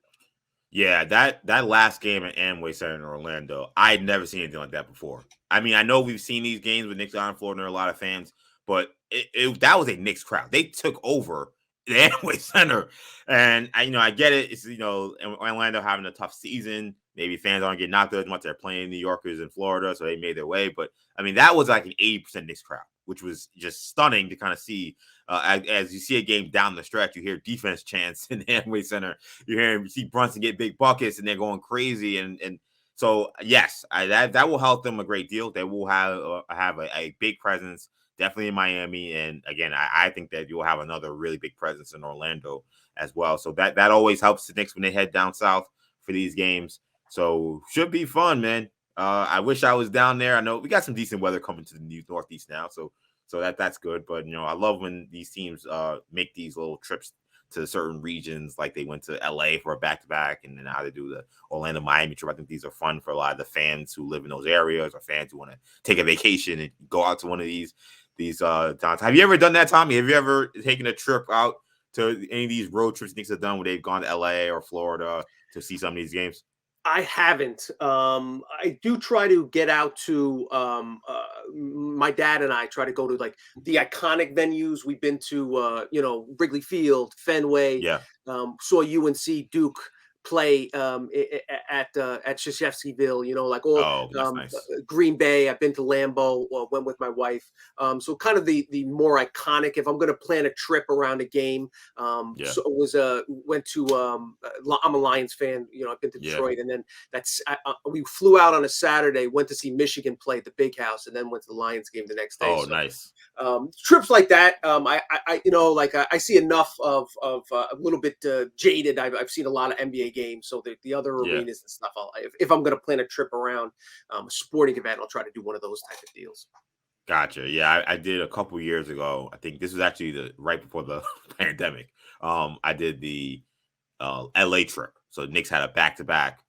Yeah, that last game at Amway Center in Orlando, I'd never seen anything like that before. I mean, I know we've seen these games with Knicks on Florida, and there are a lot of fans, but that was a Knicks crowd. They took over the Amway Center, and I get it. It's Orlando having a tough season. Maybe fans aren't getting out there as much. They're playing New Yorkers in Florida, so they made their way. But I mean, that was like an 80% Knicks crowd, which was just stunning to kind of see. As you see a game down the stretch, you hear defense chants in the Amway Center. You see Brunson get big buckets, and they're going crazy. And so, yes, that will help them a great deal. They will have a big presence, definitely in Miami. And again, I think that you'll have another really big presence in Orlando as well. So that always helps the Knicks when they head down south for these games. So should be fun, man. I wish I was down there. I know we got some decent weather coming to the Northeast now, so that's good. But I love when these teams make these little trips to certain regions, like they went to LA for a back-to-back, and then how they do the Orlando Miami trip. I think these are fun for a lot of the fans who live in those areas, or fans who want to take a vacation and go out to one of these towns. Have you ever done that, Tommy? Have you ever taken a trip out to any of these road trips Knicks have done where they've gone to LA or Florida to see some of these games? I haven't. I do try to get out to my dad and I try to go to like the iconic venues. We've been to Wrigley Field, Fenway. Yeah. Saw UNC Duke play at Krzyzewskiville, like all nice. Green Bay. I've been to Lambeau, went with my wife. So kind of the more iconic, if I'm going to plan a trip around a game. So it was went to I'm a Lions fan. I've been to Detroit, and then we flew out on a Saturday, went to see Michigan play at the Big House, and then went to the Lions game the next day. Oh, so, nice. Trips like that. I see enough of a little bit jaded. I've seen a lot of NBA games, so the other arenas and stuff. If I'm going to plan a trip around a sporting event, I'll try to do one of those type of deals. Gotcha. Yeah, I did a couple years ago. I think this was actually right before the pandemic. I did the LA trip. So Knicks had a back-to-back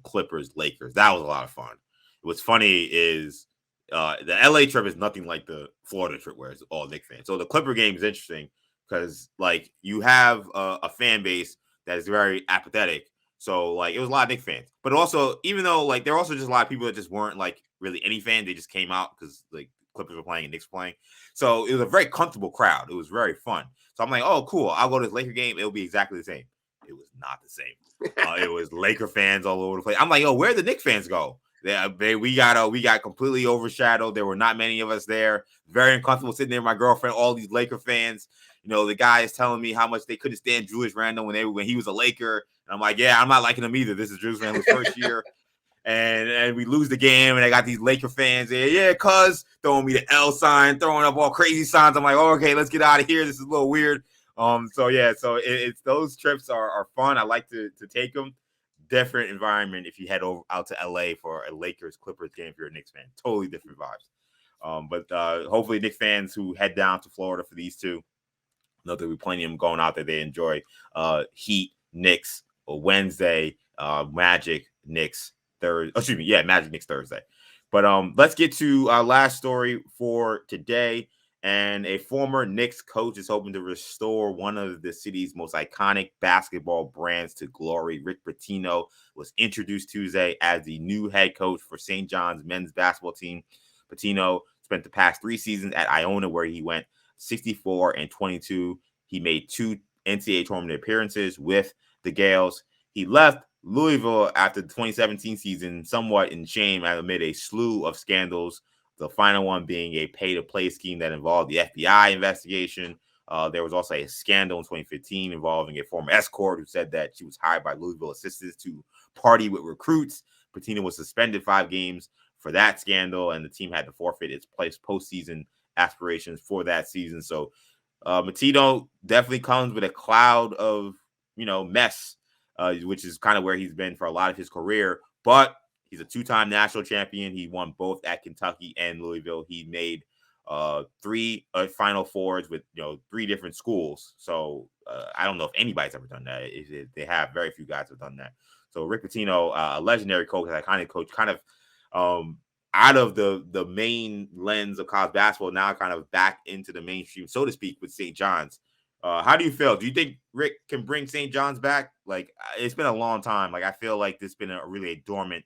Clippers, Lakers. That was a lot of fun. What's funny is the LA trip is nothing like the Florida trip where it's all Knicks fans. So the Clipper game is interesting because like you have a fan base that is very apathetic. So like it was a lot of Knicks fans, but also even though like there were also just a lot of people that just weren't like really any fan, they just came out because like Clippers were playing and Knicks playing. So it was a very comfortable crowd. It was very fun. So I'm like, oh cool, I'll go to this Laker game. It'll be exactly the same. It was not the same. It was Laker fans all over the place. I'm like, yo, where'd the Knicks fans go? We got completely overshadowed. There were not many of us there. Very uncomfortable sitting there with my girlfriend, all these Laker fans. The guy is telling me how much they couldn't stand Julius Randle when he was a Laker. And I'm like, yeah, I'm not liking him either. This is Julius Randle's first year. And we lose the game, and I got these Laker fans there. Yeah, cuz throwing me the L sign, throwing up all crazy signs. I'm like, oh, okay, let's get out of here. This is a little weird. So it's those trips are fun. I like to take them. Different environment if you head out to LA for a Lakers Clippers game if you're a Knicks fan. Totally different vibes. But hopefully Knicks fans who head down to Florida for these two, know there'll be plenty of them going out there. They enjoy Heat, Knicks Wednesday, Magic, Knicks Thursday. Magic, Knicks Thursday. But let's get to our last story for today. And a former Knicks coach is hoping to restore one of the city's most iconic basketball brands to glory. Rick Pitino was introduced Tuesday as the new head coach for St. John's men's basketball team. Pitino spent the past 3 seasons at Iona, where he went 64-22. He made 2 NCAA tournament appearances with the Gales. He left Louisville after the 2017 season, somewhat in shame amid a slew of scandals. The final one being a pay-to-play scheme that involved the FBI investigation. There was also a scandal in 2015 involving a former escort who said that she was hired by Louisville assistants to party with recruits. Pitino was suspended 5 games for that scandal, and the team had to forfeit its postseason aspirations for that season. So Pitino definitely comes with a cloud of, mess, which is kind of where he's been for a lot of his career. But he's a 2-time national champion. He won both at Kentucky and Louisville. He made 3 Final Fours with 3 different schools. So I don't know if anybody's ever done that. They have very few guys have done that. So Rick Pitino, a legendary coach, an iconic coach, kind of out of the main lens of college basketball, now kind of back into the mainstream, so to speak, with St. John's. How do you feel? Do you think Rick can bring St. John's back? Like, it's been a long time. Like, I feel like this has been a dormant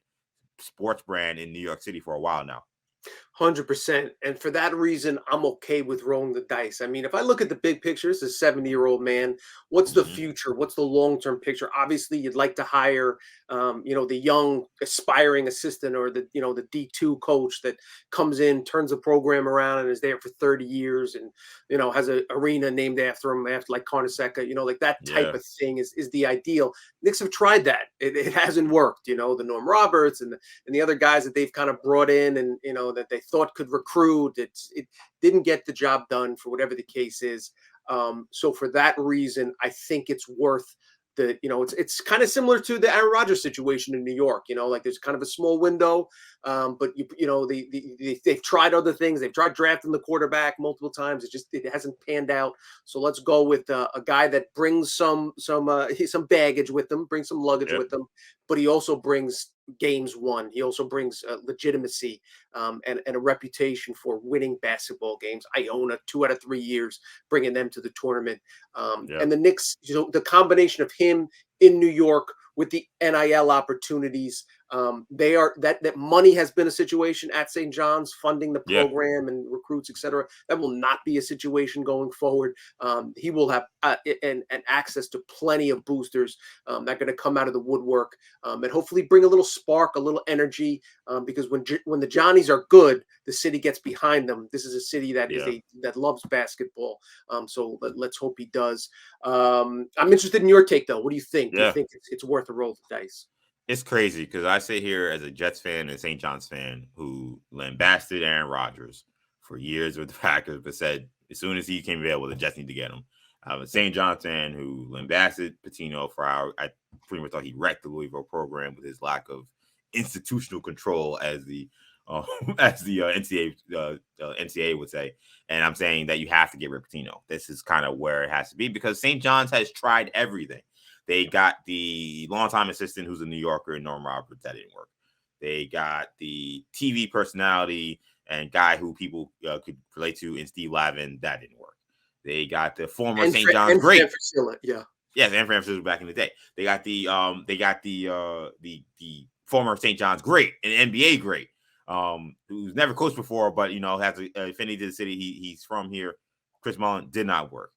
sports brand in New York City for a while now. 100%. And for that reason, I'm okay with rolling the dice. I mean, if I look at the big picture, this is a 70-year-old man. What's the future? What's the long-term picture? Obviously, you'd like to hire, the young aspiring assistant or the D2 coach that comes in, turns the program around and is there for 30 years and, has an arena named after him, after like Carnesecca, like that type of thing is the ideal. Knicks have tried that. It hasn't worked, the Norm Roberts and the other guys that they've kind of brought in and, that they thought could recruit. It didn't get the job done for whatever the case is. So for that reason, I think it's worth it's kind of similar to the Aaron Rodgers situation in New York. Like there's kind of a small window, but they've tried other things. They've tried drafting the quarterback multiple times. It hasn't panned out. So let's go with a guy that brings some baggage with them, brings some luggage with them, but he also brings games won. He also brings legitimacy and a reputation for winning basketball games. Iona 2 out of 3 years, bringing them to the tournament. And the Knicks, the combination of him in New York with the NIL opportunities, that money has been a situation at St. John's, funding the program and recruits, etc. That will not be a situation going forward. He will have and access to plenty of boosters that are going to come out of the woodwork and hopefully bring a little spark, a little energy. Because when the Johnnies are good, the city gets behind them. This is a city that that loves basketball. So let's hope he does. I'm interested in your take, though. What do you think? Do you think it's worth a roll of the dice? It's crazy because I sit here as a Jets fan and St. John's fan who lambasted Aaron Rodgers for years with the Packers, but said as soon as he came available, the Jets need to get him. I'm a St. John's fan who lambasted Pitino I pretty much thought he wrecked the Louisville program with his lack of institutional control, as the NCAA would say. And I'm saying that you have to get Rick Pitino. This is kind of where it has to be because St. John's has tried everything. They got the longtime assistant who's a New Yorker, Norm Roberts. That didn't work. They got the TV personality and guy who people could relate to in Steve Lavin. That didn't work. They got the former St. John's great. Yes, and Fran Francilla back in the day. They got the former St. John's great and NBA great, who's never coached before, but has an affinity to the city. He's from here. Chris Mullen did not work.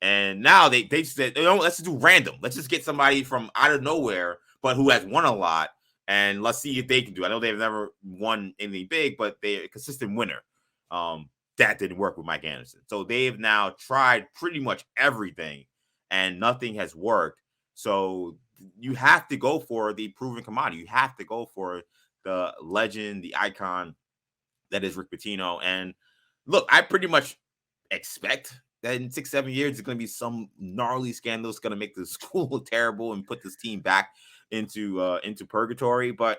And now they said, let's just do random. Let's just get somebody from out of nowhere, but who has won a lot, and let's see if they can do it. I know they've never won anything big, but they're a consistent winner. That didn't work with Mike Anderson. So they've now tried pretty much everything, and nothing has worked. So you have to go for the proven commodity. You have to go for the legend, the icon that is Rick Pitino. And look, I pretty much expect that in 6-7 years, there's going to be some gnarly scandal that's going to make the school look terrible and put this team back into purgatory. But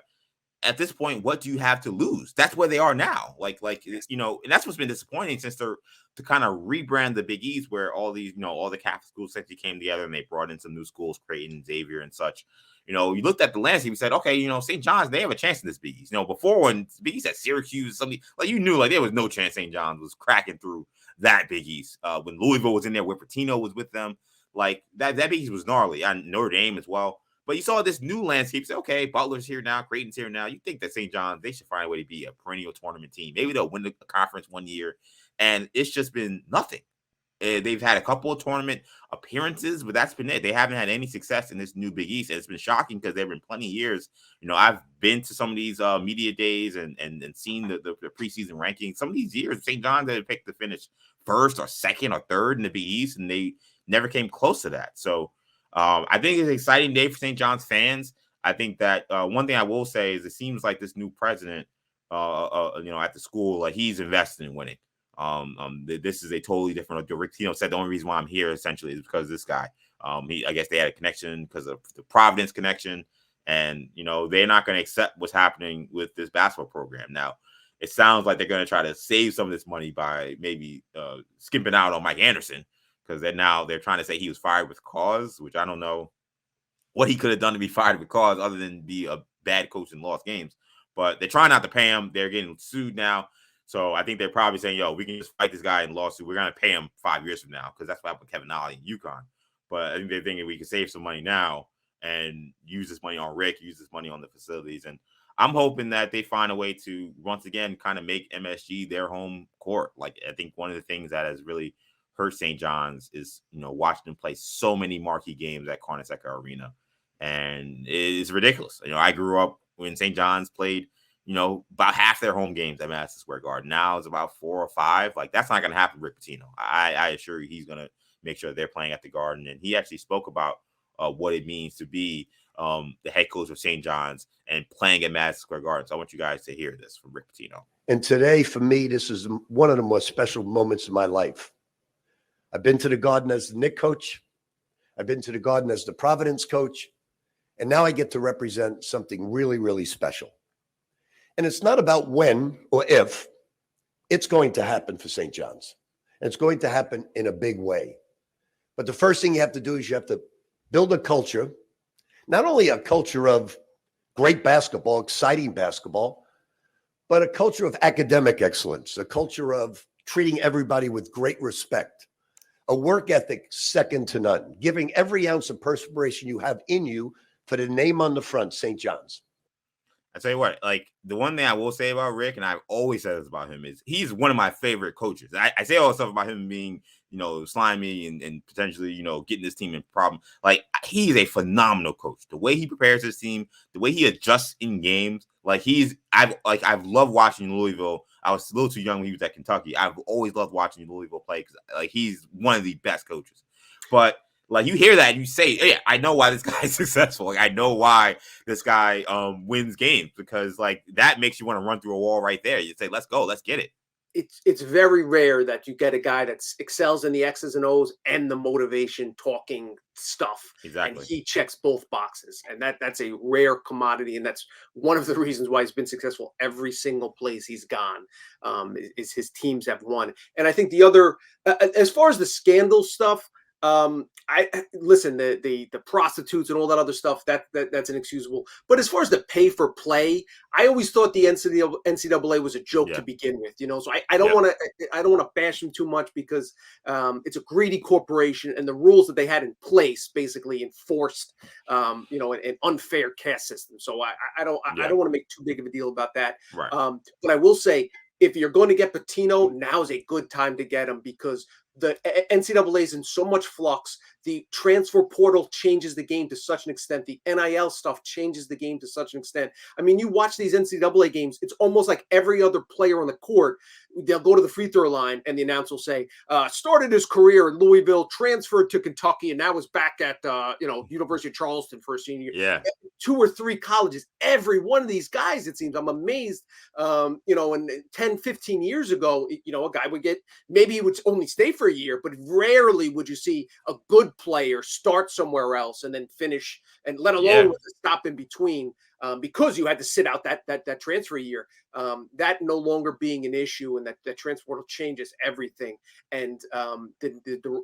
at this point, what do you have to lose? That's where they are now. And that's what's been disappointing since they're to kind of rebrand the Big East, where all these, all the Catholic schools essentially came together and they brought in some new schools, Creighton, Xavier, and such. You looked at the landscape and said, okay, St. John's, they have a chance in this Big East. Before when Big East had Syracuse, something like you knew, like there was no chance St. John's was cracking through that Big East. When Louisville was in there, where Pitino was with them, like that Big East was gnarly. And Notre Dame as well. But you saw this new landscape. Say, okay, Butler's here now, Creighton's here now. You think that St. John's, they should find a way to be a perennial tournament team. Maybe they'll win the conference one year, and it's just been nothing. They've had a couple of tournament appearances, but that's been it. They haven't had any success in this new Big East. And it's been shocking because there have been plenty of years. I've been to some of these media days and seen the preseason rankings. Some of these years, St. John's had picked to finish first or second or third in the Big East, and they never came close to that. So I think it's an exciting day for St. John's fans. I think that one thing I will say is it seems like this new president, at the school, like he's invested in winning. This is a totally different. Rick Pitino said the only reason why I'm here essentially is because of this guy. I guess they had a connection because of the Providence connection, and they're not going to accept what's happening with this basketball program. Now, it sounds like they're going to try to save some of this money by maybe skimping out on Mike Anderson, because they're trying to say he was fired with cause, which I don't know what he could have done to be fired with cause other than be a bad coach and lost games. But they're trying not to pay him. They're getting sued now. So I think they're probably saying, yo, we can just fight this guy in lawsuit. We're going to pay him 5 years from now, because that's what happened with Kevin Ollie in UConn. But I think they're thinking we can save some money now and use this money on Rick, use this money on the facilities. And I'm hoping that they find a way to, once again, kind of make MSG their home court. Like, I think one of the things that has really hurt St. John's is, watching them play so many marquee games at Carnesecca Arena. And it's ridiculous. I grew up when St. John's played, about half their home games at Madison Square Garden. Now it's about 4 or 5. Like, that's not going to happen with Rick Pitino. I assure you he's going to make sure they're playing at the Garden. And he actually spoke about what it means to be the head coach of St. John's and playing at Madison Square Garden. So I want you guys to hear this from Rick Pitino. And today, for me, this is one of the most special moments of my life. I've been to the Garden as the Knicks coach. I've been to the Garden as the Providence coach. And now I get to represent something really, really special. And it's not about when or if. It's going to happen for St. John's. And it's going to happen in a big way. But the first thing you have to do is you have to build a culture, not only a culture of great basketball, exciting basketball, but a culture of academic excellence, a culture of treating everybody with great respect, a work ethic second to none, giving every ounce of perspiration you have in you for the name on the front, St. John's. I tell you what, like, the one thing I will say about Rick, and I've always said this about him, is he's one of my favorite coaches. I say all the stuff about him being, slimy and potentially, getting this team in problem. Like, he's a phenomenal coach. The way he prepares his team, the way he adjusts in games, I've loved watching Louisville. I was a little too young when he was at Kentucky. I've always loved watching Louisville play because, he's one of the best coaches. But you hear that and you say, yeah, I know why this guy is successful. Like, I know why this guy wins games, because that makes you want to run through a wall right there. You say, let's go, let's get it. It's very rare that you get a guy that excels in the X's and O's and the motivation talking stuff. Exactly. And he checks both boxes. And that's a rare commodity. And that's one of the reasons why he's been successful every single place he's gone, is his teams have won. And I think the other, as far as the scandal stuff, I listen, the prostitutes and all that other stuff, that's inexcusable. But as far as the pay for play, I always thought the NCAA was a joke to begin with, So I don't want to bash them too much, because it's a greedy corporation, and the rules that they had in place basically enforced an unfair caste system. So I don't want to make too big of a deal about that. Right. But I will say, if you're going to get Pitino, now is a good time to get him, because the NCAA is in so much flux. The transfer portal changes the game to such an extent. The NIL stuff changes the game to such an extent. I mean, you watch these NCAA games, it's almost like every other player on the court, they'll go to the free throw line and the announcer will say, started his career in Louisville, transferred to Kentucky, and now is back at, University of Charleston for a senior year. Yeah. 2 or 3 colleges. Every one of these guys, it seems, I'm amazed, and 10, 15 years ago, a guy would get, maybe he would only stay for a year, but rarely would you see a good player start somewhere else and then finish, and let alone with a stop in between, because you had to sit out that transfer year. That no longer being an issue, and that transfer portal changes everything. And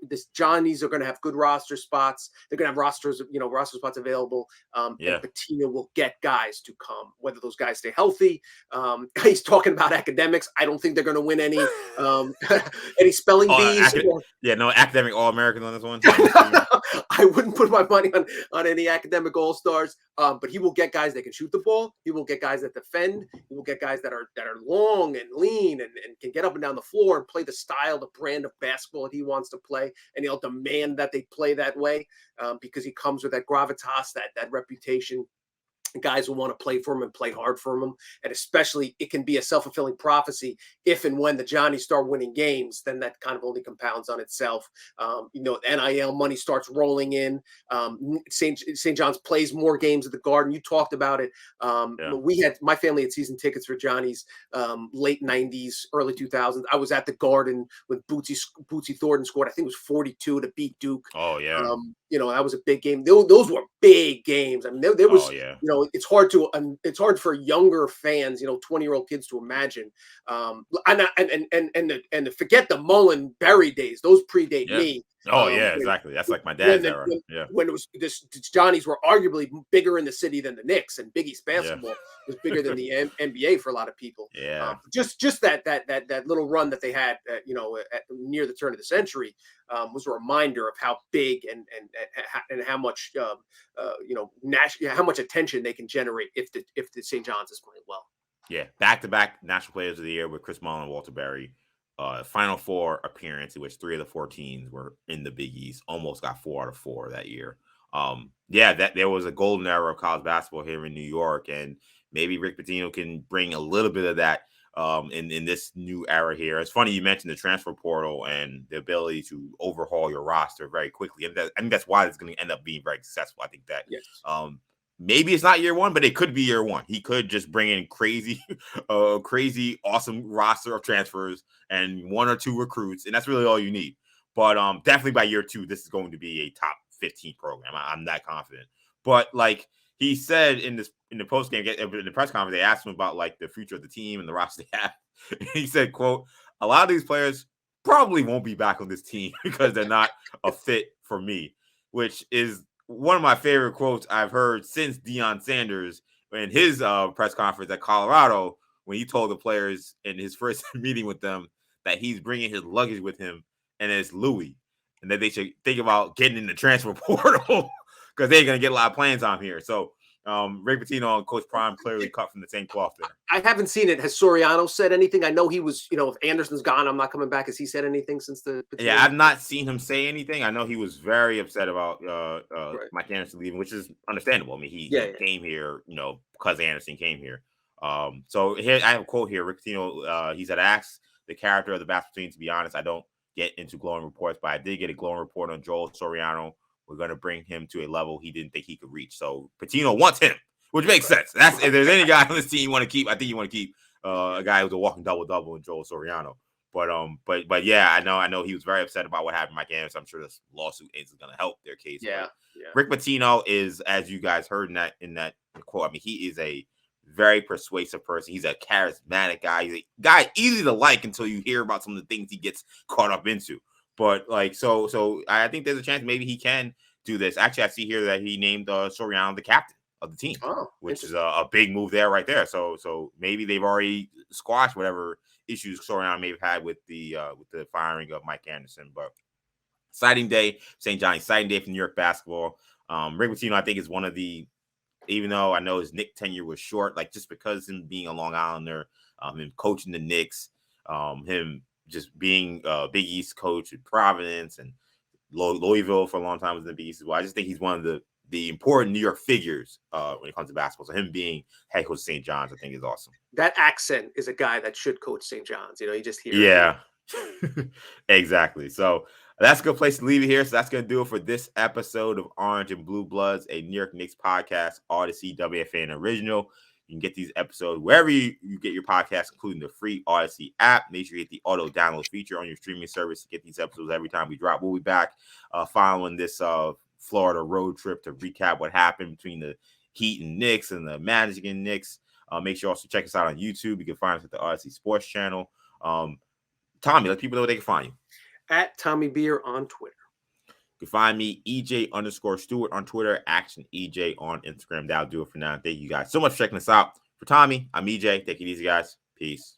this Johnnies are going to have good roster spots. They're going to have roster spots available. And Pitino will get guys to come, whether those guys stay healthy. He's talking about academics. I don't think they're going to win any spelling bees. No academic All-Americans on this one. I wouldn't put my money on any academic all-stars, but he will get guys that can shoot the ball. He will get guys that defend. He will get guys that are long and lean and can get up and down the floor and play the style, the brand of basketball that he wants to play. And he'll demand that they play that way, because he comes with that gravitas, that reputation. guys will want to play for him and play hard for him. And especially it can be a self-fulfilling prophecy if and when the Johnnies start winning games, then that kind of only compounds on itself. NIL money starts rolling in. St. John's plays more games at the Garden. You talked about it. My family had season tickets for Johnnies late 90s, early 2000s. I was at the Garden when Bootsy Thornton scored, I think it was 42 to beat Duke. Oh, yeah. That was a big game. Those were big games. I mean, there was, it's hard for younger fans, 20-year-old kids to imagine. And forget the Mullen Berry days. Those predate me. Oh, exactly. That's like my dad's era. When it was Johnnies were arguably bigger in the city than the Knicks, and Big East basketball was bigger than the NBA for a lot of people. Just that little run that they had, near the turn of the century, was a reminder of how big and how much how much attention they can generate if the St. John's is playing well. Yeah, back-to-back National Players of the Year with Chris Mullin and Walter Berry. Final Four appearance in which 3 of the 4 teams were in the Big East. Almost got 4 out of 4 that year. That there was a golden era of college basketball here in New York, and maybe Rick Pitino can bring a little bit of that in this new era here. It's funny you mentioned the transfer portal and the ability to overhaul your roster very quickly, and I think that's why it's going to end up being very successful. I think that maybe it's not year one, but it could be year one. He could just bring in crazy, awesome roster of transfers and 1 or 2 recruits, and that's really all you need. But definitely by year 2, this is going to be a top 15 program. I'm that confident. But like he said in the post game, in the press conference, they asked him about like the future of the team and the roster they have. He said, "quote A lot of these players probably won't be back on this team because they're not a fit for me," which is one of my favorite quotes I've heard since Deion Sanders in his press conference at Colorado, when he told the players in his first meeting with them that he's bringing his luggage with him and it's Louis, and that they should think about getting in the transfer portal because they're going to get a lot of playing time here. So Rick Pitino and Coach Prime clearly cut from the same cloth there. I haven't seen it. Has Soriano said anything? I know he was, if Anderson's gone, I'm not coming back. Has he said anything since the Pitino? Yeah, I've not seen him say anything. I know he was very upset about Mike Anderson leaving, which is understandable. I mean, he came here, because Anderson came here. So here I have a quote here. Rick Pitino, he said, "I asked the character of the basketball team, to be honest, I don't get into glowing reports, but I did get a glowing report on Joel Soriano. We're going to bring him to a level he didn't think he could reach." So Pitino wants him, which makes sense. That's if there's any guy on this team you want to keep, I think you want to keep a guy who's a walking double-double in Joel Soriano. But yeah, I know he was very upset about what happened to Mike Anderson. I'm sure this lawsuit is going to help their case. Yeah. Rick Pitino is, as you guys heard in that quote, I mean, he is a very persuasive person. He's a charismatic guy. He's a guy easy to like until you hear about some of the things he gets caught up into. But so I think there's a chance maybe he can do this. Actually, I see here that he named Soriano the captain of the team, which is a big move there right there. So maybe they've already squashed whatever issues Soriano may have had with the firing of Mike Anderson. But exciting day, St. John's, exciting day for New York basketball. Rick Pitino, I think, is one of the, even though I know his Knicks tenure was short, like just because him being a Long Islander, him coaching the Knicks, him just being a Big East coach at Providence and Louisville for a long time was in the Big East as well. I just think he's one of the important New York figures when it comes to basketball. So him being head coach of St. John's, I think, is awesome. That accent is a guy that should coach St. John's. You just hear. Yeah, exactly. So that's a good place to leave it here. So that's going to do it for this episode of Orange and Blue Bloods, a New York Knicks podcast, Audacy WFAN original. You can get these episodes wherever you get your podcasts, including the free Audacy app. Make sure you hit the auto download feature on your streaming service to get these episodes every time we drop. We'll be back following this Florida road trip to recap what happened between the Heat and Knicks and the Magic and Knicks. Make sure you also check us out on YouTube. You can find us at the Audacy Sports channel. Tommy, let people know where they can find you. At Tommy Beer on Twitter. You can find me, EJ_Stewart on Twitter, Action EJ on Instagram. That'll do it for now. Thank you guys so much for checking us out. For Tommy, I'm EJ. Take it easy, guys. Peace.